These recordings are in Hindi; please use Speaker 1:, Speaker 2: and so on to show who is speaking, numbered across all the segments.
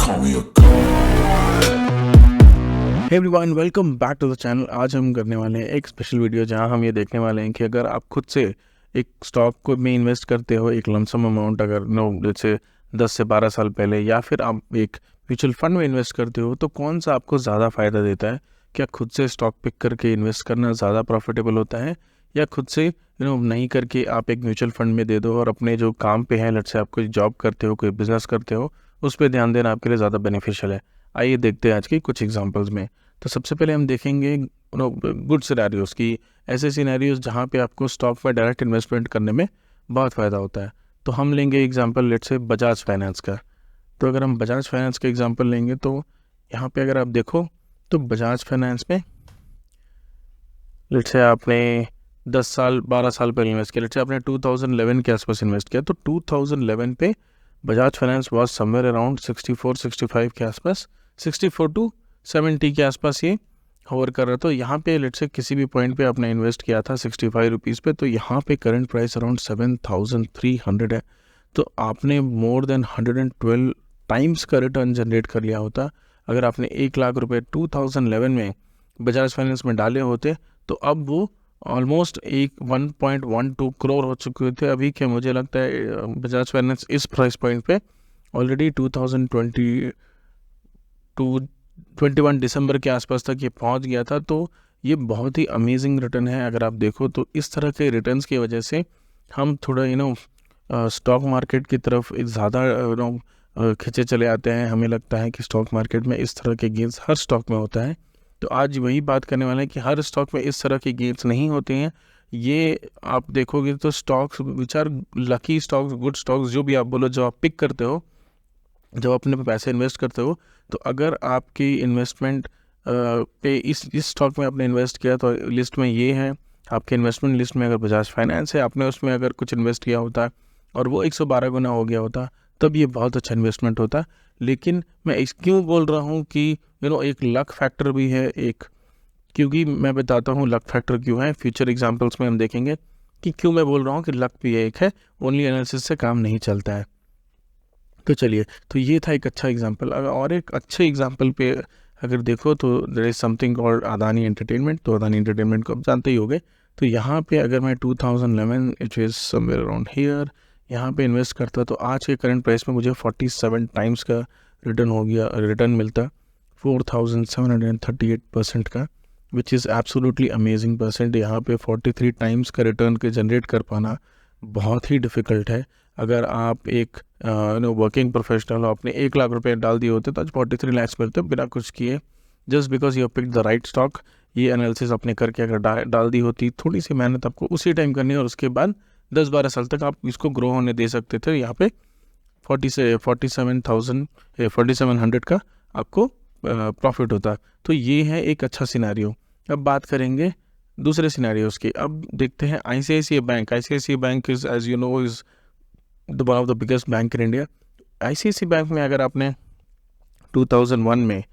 Speaker 1: call me a god.
Speaker 2: Hey everyone, welcome back to the channel. आज हम करने वाले हैं एक स्पेशल वीडियो जहां हम ये देखने वाले हैं कि अगर आप खुद से एक स्टॉक को में इन्वेस्ट करते हो, एक लमसम अमाउंट, अगर जैसे 10 से 12 साल पहले, या फिर आप एक म्यूचुअल फंड में इन्वेस्ट करते हो, तो कौन सा आपको ज़्यादा फ़ायदा देता है। क्या खुद से स्टॉक पिक करके इन्वेस्ट करना ज़्यादा प्रॉफिटेबल होता है, या खुद से नहीं करके आप एक म्यूचुअल फंड में दे दो और अपने जो काम पे है, लेट्स से आप कोई जॉब करते हो, कोई बिजनेस करते हो, उस पर ध्यान देना आपके लिए ज़्यादा बेनिफिशियल है। आइए देखते हैं आज की कुछ एग्जांपल्स में। तो सबसे पहले हम देखेंगे गुड सिनेरियोज़ की, ऐसे सिनेरियोज़ जहाँ पे आपको स्टॉक में डायरेक्ट इन्वेस्टमेंट करने में बहुत फ़ायदा होता है। तो हम लेंगे example let's say Bajaj finance का। तो अगर हम बजाज फाइनेंस का एग्जांपल लेंगे तो यहाँ पे अगर आप देखो तो बजाज फाइनेंस में लेट्स से आपने 10 साल 12 साल पहले इन्वेस्ट किया, लेट्स से आपने 2011 के आसपास इन्वेस्ट किया, तो 2011 पे Bajaj finance was somewhere around 64-65 के आसपास, 64 टू 70 के आसपास ये होवर कर रहा था। तो यहाँ पे लेट्स से किसी भी पॉइंट पे आपने इन्वेस्ट किया था 65 रुपीज़ पे, तो यहाँ पे करंट प्राइस अराउंड 7300 है। तो आपने मोर देन 112 टाइम्स का रिटर्न जनरेट कर लिया होता अगर आपने 1 लाख रुपए 2011 में बजाज फाइनेंस में डाले होते। तो अब वो ऑलमोस्ट 1.12 करोड़ हो चुके थे अभी के। मुझे लगता है बजाज फाइनेंस इस प्राइस पॉइंट पे ऑलरेडी 2021 दिसंबर के आसपास तक ये पहुंच गया था। तो ये बहुत ही अमेजिंग रिटर्न है अगर आप देखो तो। इस तरह के रिटर्न्स की वजह से हम थोड़ा स्टॉक मार्केट की तरफ ज़्यादा खिंचे चले आते हैं। हमें लगता है कि स्टॉक मार्केट में इस तरह के गेंस हर स्टॉक में होता है। तो आज वही बात करने वाले हैं कि हर स्टॉक में इस तरह के गेंस नहीं होते हैं। ये आप देखोगे तो stocks which are lucky stocks, good stocks, जो भी आप बोलो, जो आप पिक करते हो, जब अपने पैसे इन्वेस्ट करते हो, तो अगर आपकी इन्वेस्टमेंट पे इस स्टॉक में आपने इन्वेस्ट किया तो लिस्ट में ये है, आपके इन्वेस्टमेंट लिस्ट में अगर बजाज फाइनेंस है, आपने उसमें अगर कुछ इन्वेस्ट किया होता और वो 112 गुना हो गया होता, तब ये बहुत अच्छा इन्वेस्टमेंट होता। लेकिन मैं क्यों बोल रहा हूँ कि एक लक फैक्टर भी है एक, क्योंकि मैं बताता हूँ लक फैक्टर क्यों है। फ्यूचर एग्जांपल्स में हम देखेंगे कि क्यों मैं बोल रहा हूँ कि लक भी एक है, ओनली एनालिसिस से काम नहीं चलता है। तो चलिए, तो ये था एक अच्छा एग्जांपल। और एक अच्छे एग्जांपल पे अगर देखो तो there is something called Adani entertainment. तो अदानी एंटरटेनमेंट को आप जानते ही होंगे। तो यहाँ पे अगर मैं 2011 it is somewhere around here, यहाँ पे इन्वेस्ट करता तो आज के करंट प्राइस में मुझे 47 टाइम्स का रिटर्न मिलता, 4738% का, which is absolutely amazing percent. यहाँ पे 43 टाइम्स का रिटर्न के जनरेट कर पाना बहुत ही डिफ़िकल्ट है। अगर आप एक वर्किंग प्रोफेशनल हो, आपने 1 लाख रुपए डाल दिए होते तो आज 43 लाख मिलते बिना कुछ किए, just because you pick the right stock. ये एनालिसिस आपने करके अगर डाल दी होती, थोड़ी सी मेहनत आपको उसी टाइम करनी है और उसके बाद 10-12 साल तक आप इसको ग्रो होने दे सकते थे। यहाँ पे 4700 का आपको प्रॉफिट होता। तो ये है एक अच्छा सिनेरियो। अब बात करेंगे दूसरे सिनेरियोज़ की। अब देखते हैं ICICI bank. ICICI bank is, as you know, is one of the biggest bank in India. ICICI bank में अगर आपने 2001 में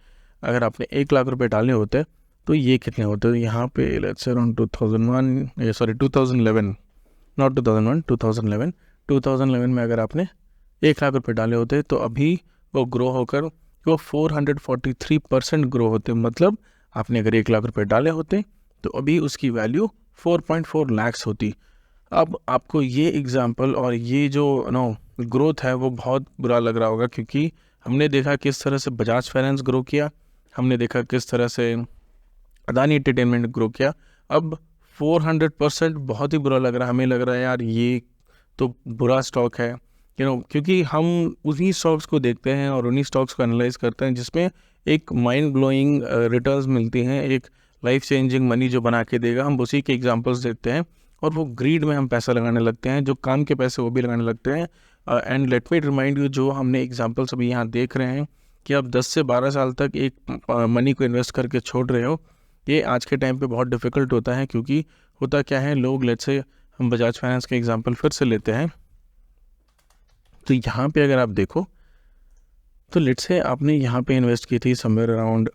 Speaker 2: अगर आपने 1 लाख रुपए डाले होते तो ये कितने होते? तो यहाँ पे लेट्स अराउंड 2011, नॉट 2001, 2011 में अगर आपने 1 लाख रुपए डाले होते तो अभी वो ग्रो होकर वो 443% ग्रो होते। मतलब आपने अगर 1 लाख रुपए डाले होते तो अभी उसकी वैल्यू 4.4 लाख्स होती। अब आपको ये एग्जाम्पल और ये जो ग्रोथ है वो बहुत बुरा लग रहा होगा, क्योंकि हमने देखा किस तरह से बजाज फाइनेंस ग्रो किया, हमने देखा किस तरह से अदानी एंटरटेनमेंट ग्रो किया। अब 400% बहुत ही बुरा लग रहा है। हमें लग रहा है यार ये तो बुरा स्टॉक है, क्योंकि हम उन्हीं स्टॉक्स को देखते हैं और उन्हीं स्टॉक्स को एनालाइज करते हैं जिसमें एक माइंड ब्लोइंग रिटर्न्स मिलती हैं, एक लाइफ चेंजिंग मनी जो बना के देगा। हम उसी के एग्जांपल्स देखते हैं और वो ग्रीड में हम पैसा लगाने लगते हैं, जो काम के पैसे वो भी लगाने लगते हैं। And let me remind you, जो हमने एग्जांपल्स अभी यहाँ देख रहे हैं कि आप 10 से 12 साल तक एक मनी को इन्वेस्ट करके छोड़ रहे हो, ये आज के टाइम पे बहुत डिफ़िकल्ट होता है। क्योंकि होता क्या है, लोग, लेट्स से हम बजाज फाइनेंस के एग्जांपल फिर से लेते हैं। तो यहाँ पे अगर आप देखो तो लेट्स से आपने यहाँ पे इन्वेस्ट की थी समवेयर अराउंड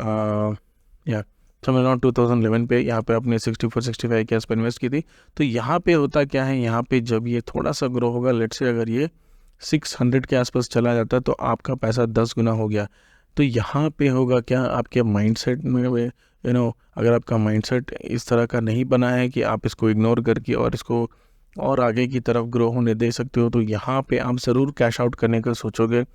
Speaker 2: 2011 पे, यहाँ पे आपने 64-65 के आसपास इन्वेस्ट की थी। तो यहाँ पे होता क्या है, यहाँ पे जब ये थोड़ा सा ग्रो होगा, लेट्स से अगर ये 600 के आसपास चला जाता तो आपका पैसा 10 गुना हो गया। तो यहाँ पे होगा क्या, आपके माइंडसेट में अगर आपका माइंडसेट इस तरह का नहीं बना है कि आप इसको इग्नोर करके और इसको और आगे की तरफ ग्रो होने दे सकते हो, तो यहाँ पे आप ज़रूर कैश आउट करने का सोचोगे।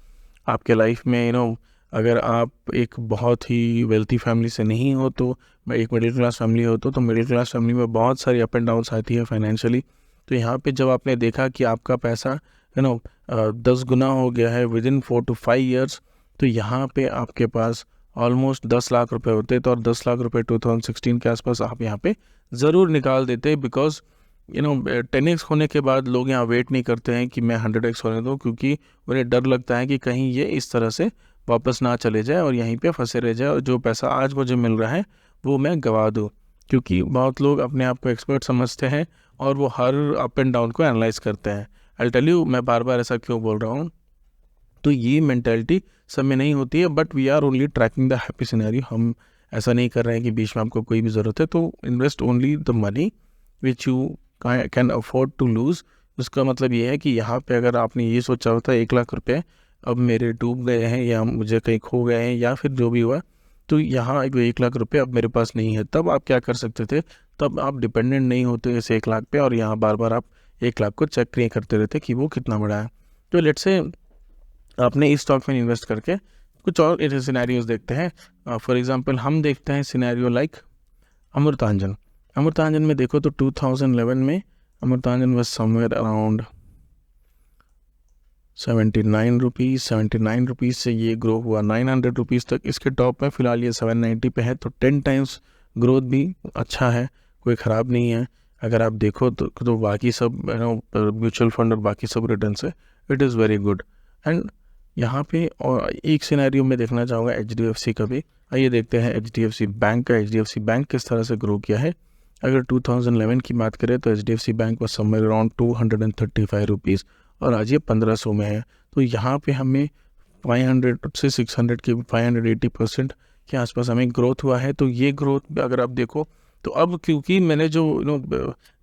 Speaker 2: आपके लाइफ में अगर आप एक बहुत ही वेल्थी फैमिली से नहीं हो, तो एक मिडिल क्लास फैमिली हो तो मिडिल क्लास फैमिली में बहुत सारी अप एंड डाउन्स आती है फाइनेंशियली। तो यहाँ पे जब आपने देखा कि आपका पैसा 10 गुना हो गया है विद इन 4 to 5 ईयर्स, तो यहाँ पे आपके पास ऑलमोस्ट 10 लाख रुपए होते। तो और 10 लाख रुपए 2016 के आसपास आप यहाँ पे ज़रूर निकाल देते, बिकॉज 10x होने के बाद लोग यहाँ वेट नहीं करते हैं कि मैं 100x होने दूँ, क्योंकि उन्हें डर लगता है कि कहीं ये इस तरह से वापस ना चले जाए और यहीं पे फंसे रह जाए और जो पैसा आज मुझे मिल रहा है वो मैं गवा दूँ। क्योंकि बहुत लोग अपने आप को एक्सपर्ट समझते हैं और वो हर अप एंड डाउन को एनालाइज करते हैं। आई टेल यू, मैं बार बार ऐसा क्यों बोल रहा हूँ। तो ये मेंटालिटी सब में नहीं होती है, but we are only tracking the happy scenario. हम ऐसा नहीं कर रहे हैं कि बीच में आपको कोई भी ज़रूरत है तो invest only the money which you can afford to lose. उसका मतलब ये है कि यहाँ पे अगर आपने ये सोचा होता है 1 लाख रुपये अब मेरे डूब गए हैं या मुझे कहीं खो गए हैं या फिर जो भी हुआ, तो यहाँ 1 लाख रुपये अब मेरे पास नहीं है, तब आप क्या कर सकते थे। तब आप डिपेंडेंट नहीं होते इस 1 लाख पे और यहाँ बार बार आप 1 लाख को चेक नहीं करते रहते कि वो कितना बड़ा है। तो लेट्स से आपने इस स्टॉक में इन्वेस्ट करके कुछ और सिनेरियोज देखते हैं। फॉर एग्जांपल हम देखते हैं सिनेरियो लाइक अमृतांजन। अमृतांजन में देखो तो 2011 में Amrutanjan was somewhere around 79 rupees. 79 rupees से ये ग्रो हुआ 900 रुपीज़ तक। इसके टॉप में फ़िलहाल ये 790 पे है, तो 10 टाइम्स ग्रोथ भी अच्छा है, कोई ख़राब नहीं है। अगर आप देखो तो बाकी सब म्यूचुअल फंड और बाकी सब रिटर्न से it is very good. And यहाँ पे और एक सिनेरियो में देखना चाहूँगा HDFC का भी। आइए देखते हैं HDFC बैंक का। HDFC बैंक किस तरह से ग्रो किया है। अगर 2011 की बात करें तो HDFC bank was somewhere around 235 rupees और आज ये 1500 में है। तो यहाँ पे हमें 500 से 600 के 580% के आसपास हमें ग्रोथ हुआ है। तो ये ग्रोथ अगर आप देखो तो अब क्योंकि मैंने जो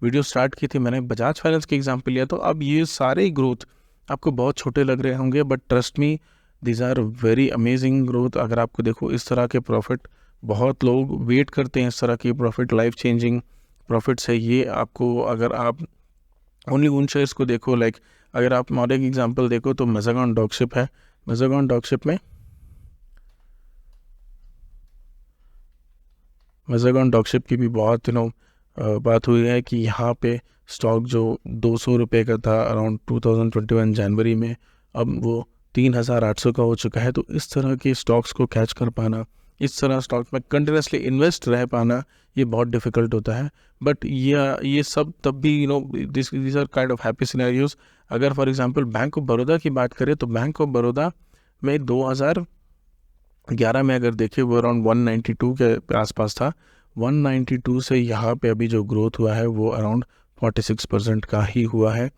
Speaker 2: वीडियो स्टार्ट की थी मैंने बजाज फाइनेंस के एग्जाम्पल लिया, तो अब ये सारे ग्रोथ आपको बहुत छोटे लग रहे होंगे, but trust me these are very amazing growth. अगर आपको देखो इस तरह के प्रॉफिट बहुत लोग वेट करते हैं, इस तरह की प्रॉफिट लाइफ चेंजिंग प्रॉफिट्स है ये। आपको अगर आप ओनली उन शेयर्स को देखो, लाइक अगर आप और एक एग्जांपल देखो तो मेज़ागॉन डॉगशिप है। मेज़ागॉन डॉगशिप में मेज़ागॉन डॉगशिप की भी बहुत बात हुई है कि यहाँ पे स्टॉक जो 200 रुपये का था अराउंड 2021 जनवरी में, अब वो 3800 का हो चुका है। तो इस तरह के स्टॉक्स को कैच कर पाना, इस तरह स्टॉक में कंटिन्यूसली इन्वेस्ट रह पाना, ये बहुत डिफ़िकल्ट होता है। बट ये सब तब भी this are kind of happy scenarios. अगर for example bank of Baroda की बात करें तो बैंक ऑफ बड़ौदा में 2011 में अगर देखें वो अराउंड 192 के आसपास था। 192 से यहाँ पे अभी जो ग्रोथ हुआ है वो अराउंड 46% का ही हुआ है।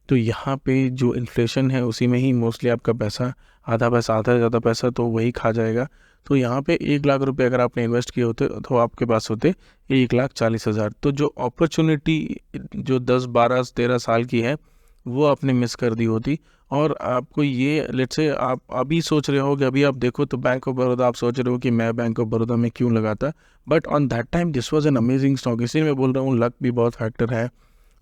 Speaker 2: तो यहाँ पे जो इन्फ्लेशन है उसी में ही मोस्टली आपका पैसा आधा से ज़्यादा पैसा तो वही खा जाएगा। तो यहाँ पे 1 लाख रुपए अगर आपने इन्वेस्ट किए होते तो आपके पास होते 1,40,000। तो जो अपॉर्चुनिटी जो 10, 12, 13 साल की है वो आपने मिस कर दी होती। और आपको ये लेट्स से आप अभी सोच रहे हो कि अभी आप देखो तो बैंक ऑफ बड़ौदा आप सोच रहे हो कि मैं बैंक ऑफ बड़ौदा में क्यों लगाता, but on that time this was an amazing stock. इसीलिए मैं बोल रहा हूँ लक भी बहुत फैक्टर है,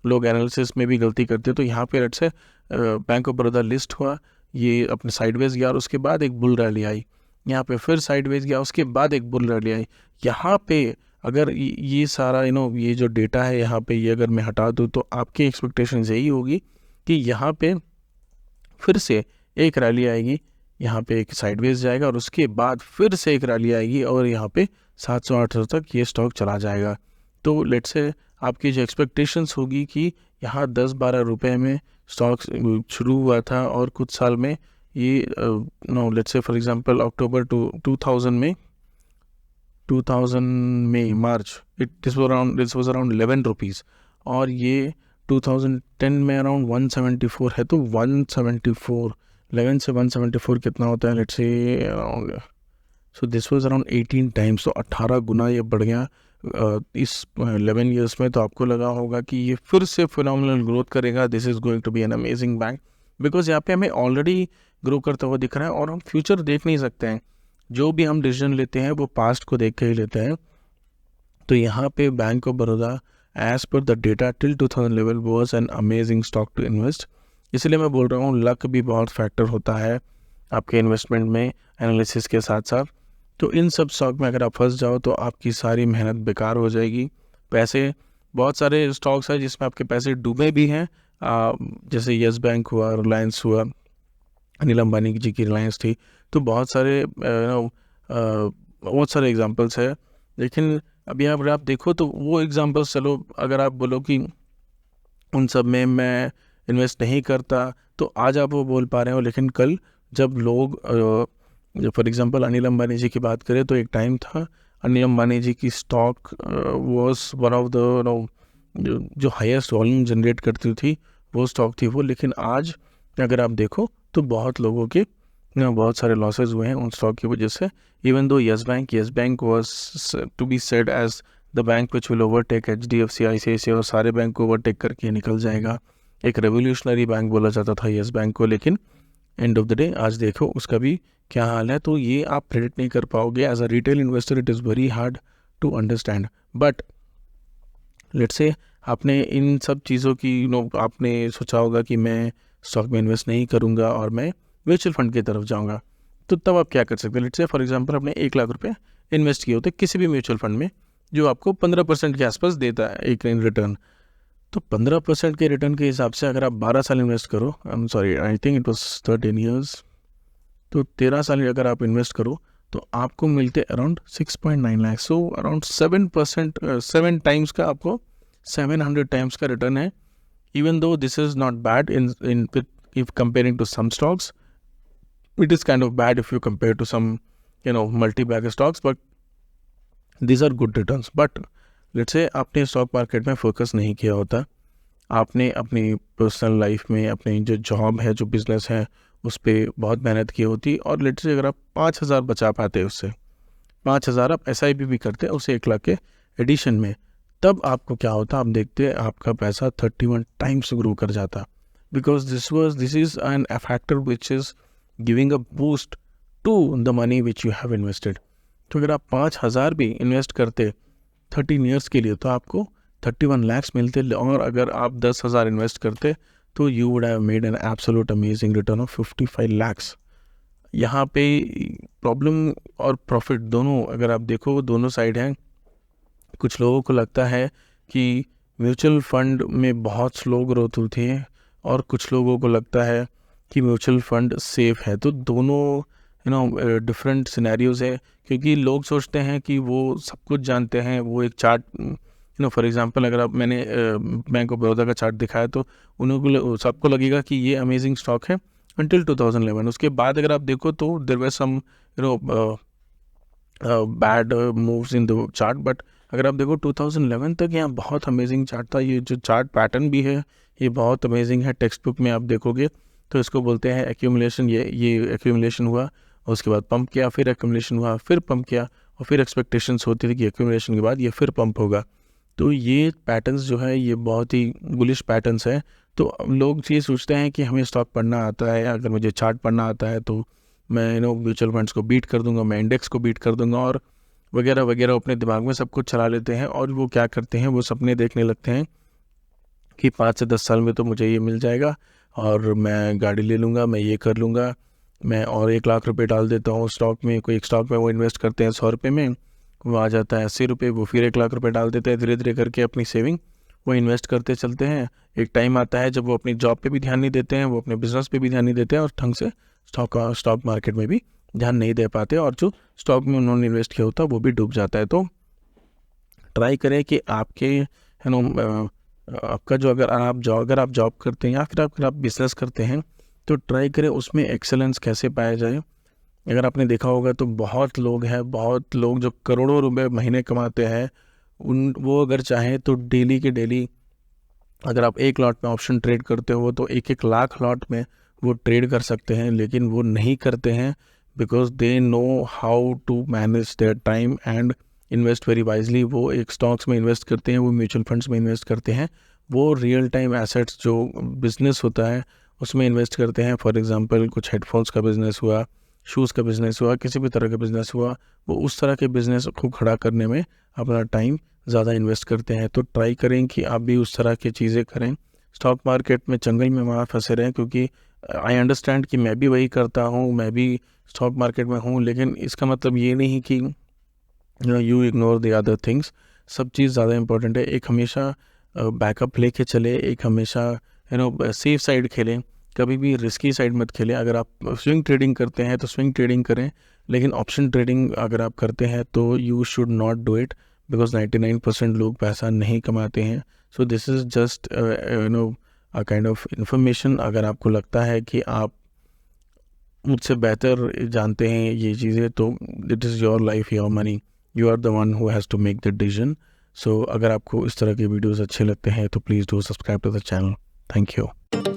Speaker 2: लोग एनालिसिस में भी गलती करते हैं। तो यहाँ पे let's say bank of Baroda list हुआ, ये अपने साइडवेज गया और उसके बाद एक बुल रैली आई, यहाँ पे फिर साइडवेज गया, उसके बाद एक बुल रैली आई। यहाँ पे अगर ये सारा ये जो डेटा है यहाँ पे ये अगर मैं हटा दूँ तो आपकी एक्सपेक्टेशन यही होगी कि यहाँ पे फिर से एक रैली आएगी, यहाँ पे एक साइडवेज जाएगा और उसके बाद फिर से एक रैली आएगी और यहाँ पे 700-800 तक ये स्टॉक चला जाएगा। तो लेट्स से आपकी जो एक्सपेक्टेशंस होगी कि यहाँ 10-12 रुपए में स्टॉक शुरू हुआ था और कुछ साल में ये लेट्स से फॉर एग्जांपल अक्टूबर 2000 में मार्च दिस वाज अराउंड 11 रुपीज़ और ये 2010 में अराउंड 174 है। तो 174 11 से 174 कितना होता है let's say around, so this was around 18 times. तो 18 गुना ये बढ़ गया इस 11 ईयर्स में। तो आपको लगा होगा कि ये फिर से फिनोमिनल ग्रोथ करेगा, this is going to be an amazing bank. Because यहाँ पे हमें ऑलरेडी ग्रो करता हुआ दिख रहा है और हम फ्यूचर देख नहीं सकते हैं। जो भी हम डिसीजन लेते हैं वो पास्ट को देख के ही लेते हैं। तो यहाँ पे bank of Baroda as per the data till 2000 level was an amazing stock to invest. इसलिए मैं बोल रहा हूँ लक भी बहुत फैक्टर होता है आपके इन्वेस्टमेंट में, एनालिसिस के साथ साथ। तो इन सब स्टॉक में अगर आप फंस जाओ तो आपकी सारी मेहनत बेकार हो जाएगी। पैसे, बहुत सारे स्टॉक्स हैं जिसमें आपके पैसे डूबे भी हैं, जैसे यस बैंक हुआ, रिलायंस हुआ, अनिल अंबानी जी की रिलायंस थी। तो बहुत सारे बहुत सारे एग्जांपल्स है। लेकिन अभी अगर आप देखो तो वो एग्जांपल्स, चलो अगर आप बोलो कि उन सब में मैं इन्वेस्ट नहीं करता तो आज आप वो बोल पा रहे हो, लेकिन कल जब लोग फॉर एग्जांपल अनिल अंबानी जी की बात करें तो एक टाइम था अनिल अंबानी जी की stock was one of the जो हाईएस्ट वॉल्यूम जनरेट करती थी वो स्टॉक थी वो। लेकिन आज अगर आप देखो तो बहुत लोगों के बहुत सारे लॉसेस हुए हैं उन स्टॉक की वजह से। Even though yes bank was to be said as the bank which will overtake HDFC, ICICI और सारे बैंक को ओवरटेक करके निकल जाएगा। एक रेवोल्यूशनरी बैंक बोला जाता था यस बैंक को, लेकिन एंड ऑफ द डे आज देखो उसका भी क्या हाल है। तो ये आप प्रेडिक्ट नहीं कर पाओगे as a retail investor, it is very hard to understand. But let's say आपने इन सब चीज़ों की आपने सोचा होगा कि मैं स्टॉक में इन्वेस्ट नहीं करूँगा और मैं म्यूचुअल फंड की तरफ जाऊँगा। तो तब आप क्या कर सकते हैं? लेट्स से फॉर एग्जांपल आपने 1 लाख रुपए इन्वेस्ट किए होते किसी भी म्यूचुअल फंड में जो आपको 15% के आसपास देता है एक रिटर्न। तो 15% के रिटर्न के हिसाब से अगर आप 12 साल इन्वेस्ट करो, I think it was 13 years, तो 13 साल अगर आप इन्वेस्ट करो तो आपको मिलते around 6.9 lakh. So around 7%, 7 times का आपको 700 टाइम्स का रिटर्न है। Even though this is not bad in if comparing to some stocks, it is kind of bad if you compare to some multi-bag stocks, but these are good returns. But let's say आपने स्टॉक मार्केट में फोकस नहीं किया होता, आपने अपनी पर्सनल लाइफ में अपनी जो जॉब है, जो बिजनेस है, उस पर बहुत मेहनत की होती, और लेट्स से अगर आप 5,000 बचा पाते उससे 5,000 आप SIP भी करते उसे 1 लाख के एडिशन में, तब आपको क्या होता, आप देखते आपका पैसा 31 टाइम्स ग्रो कर जाता। Because this is a factor which is giving a boost to the money which you have invested. तो अगर आप 5,000 भी इन्वेस्ट करते 13 ईयर्स के लिए तो आपको 31 lakhs मिलते, और अगर आप 10,000 इन्वेस्ट करते तो you would have made an absolute amazing return of 55 lakhs. यहाँ पे प्रॉब्लम और प्रॉफिट दोनों अगर आप देखो दोनों साइड हैं। कुछ लोगों को लगता है कि म्यूचुअल फंड में बहुत स्लो ग्रोथ होती है और कुछ लोगों को लगता है कि म्यूचुअल फंड सेफ है। तो दोनों डिफरेंट सिनेरियोज है, क्योंकि लोग सोचते हैं कि वो सब कुछ जानते हैं। वो एक चार्ट फॉर एग्जांपल अगर आप मैंने बैंक ऑफ बड़ौदा का चार्ट दिखाया तो उनको सबको लगेगा कि ये अमेजिंग स्टॉक है अंटिल 2011। उसके बाद अगर आप देखो तो there were some bad moves in the chart, but अगर आप देखो 2011 तक यहाँ बहुत अमेजिंग चार्ट था। ये जो चार्ट पैटर्न भी है ये बहुत अमेजिंग है। टेक्स्ट बुक में आप देखोगे तो इसको बोलते हैं एक्यूमुलेशन। ये एक्यूमुलेशन हुआ और उसके बाद पंप किया, फिर एक्यूमुलेशन हुआ, फिर पंप किया, और फिर एक्सपेक्टेशंस होती थी कि एक्यूमुलेशन के बाद ये फिर पंप होगा। तो ये पैटर्न्स जो है ये बहुत ही बुलिश पैटर्न्स है। तो लोग ये सोचते हैं कि हमें स्टॉक पढ़ना आता है, अगर मुझे चार्ट पढ़ना आता है तो मैं म्यूचुअल फंड्स को बीट कर दूंगा, मैं इंडेक्स को बीट कर दूंगा, और वगैरह वगैरह अपने दिमाग में सब कुछ चला लेते हैं। और वो क्या करते हैं, वो सपने देखने लगते हैं कि 5 से 10 साल में तो मुझे ये मिल जाएगा और मैं गाड़ी ले लूँगा, मैं ये कर लूँगा, मैं और 1 लाख रुपए डाल देता हूँ स्टॉक में। कोई एक स्टॉक में वो इन्वेस्ट करते हैं 100 रुपये में, वो आ जाता है 80 रुपये, वो फिर 1 लाख रुपए डाल देते हैं। धीरे धीरे करके अपनी सेविंग वो इन्वेस्ट करते चलते हैं। एक टाइम आता है जब वो अपनी जॉब पे भी ध्यान नहीं देते हैं, वो अपने बिजनेस पे भी ध्यान नहीं देते हैं, और ढंग से स्टॉक मार्केट में भी ध्यान नहीं दे पाते, और जो स्टॉक में उन्होंने इन्वेस्ट किया होता है वो भी डूब जाता है। तो ट्राई करें कि आपके आपका जो अगर आप जॉब करते हैं या फिर अगर आप बिजनेस करते हैं तो ट्राई करें उसमें एक्सेलेंस कैसे पाया जाए। अगर आपने देखा होगा तो बहुत लोग जो करोड़ों रुपए महीने कमाते हैं वो अगर चाहें तो डेली के डेली अगर आप 1 लॉट में ऑप्शन ट्रेड करते हो तो 1-1 लाख लॉट में वो ट्रेड कर सकते हैं, लेकिन वो नहीं करते हैं because they know how to manage their time and invest very wisely. वो एक स्टॉक्स में इन्वेस्ट करते हैं, वो म्यूचुअल फंड्स में इन्वेस्ट करते हैं, वो रियल टाइम एसेट्स जो बिजनेस होता है उसमें इन्वेस्ट करते हैं। फॉर एग्जांपल कुछ हेडफोन्स का बिज़नेस हुआ, शूज़ का बिज़नेस हुआ, किसी भी तरह का बिज़नेस हुआ, वो उस तरह के बिज़नेस को खड़ा करने में अपना टाइम ज़्यादा इन्वेस्ट करते हैं। तो ट्राई करें कि आप भी उस तरह की चीज़ें करें। स्टॉक मार्केट में जंगल में वहाँ फंसे रहें, क्योंकि आई अंडरस्टैंड कि मैं भी वही करता हूँ, मैं भी स्टॉक मार्केट में हूँ, लेकिन इसका मतलब ये नहीं कि you ignore the other things. सब चीज़ ज़्यादा इंपॉर्टेंट है। एक हमेशा बैकअप लेके चले, एक हमेशा सेफ साइड खेलें, कभी भी रिस्की साइड मत खेलें। अगर आप स्विंग ट्रेडिंग करते हैं तो स्विंग ट्रेडिंग करें, लेकिन ऑप्शन ट्रेडिंग अगर आप करते हैं तो you should not do it, because 99% लोग पैसा नहीं कमाते हैं। So this is just a kind of information. अगर आपको लगता है कि आप मुझसे बेहतर जानते हैं ये चीज़ें, तो it is your life, your money, you are the one who has to make the decision. So अगर आपको इस तरह के वीडियोस अच्छे लगते हैं तो please do subscribe to the channel. Thank you.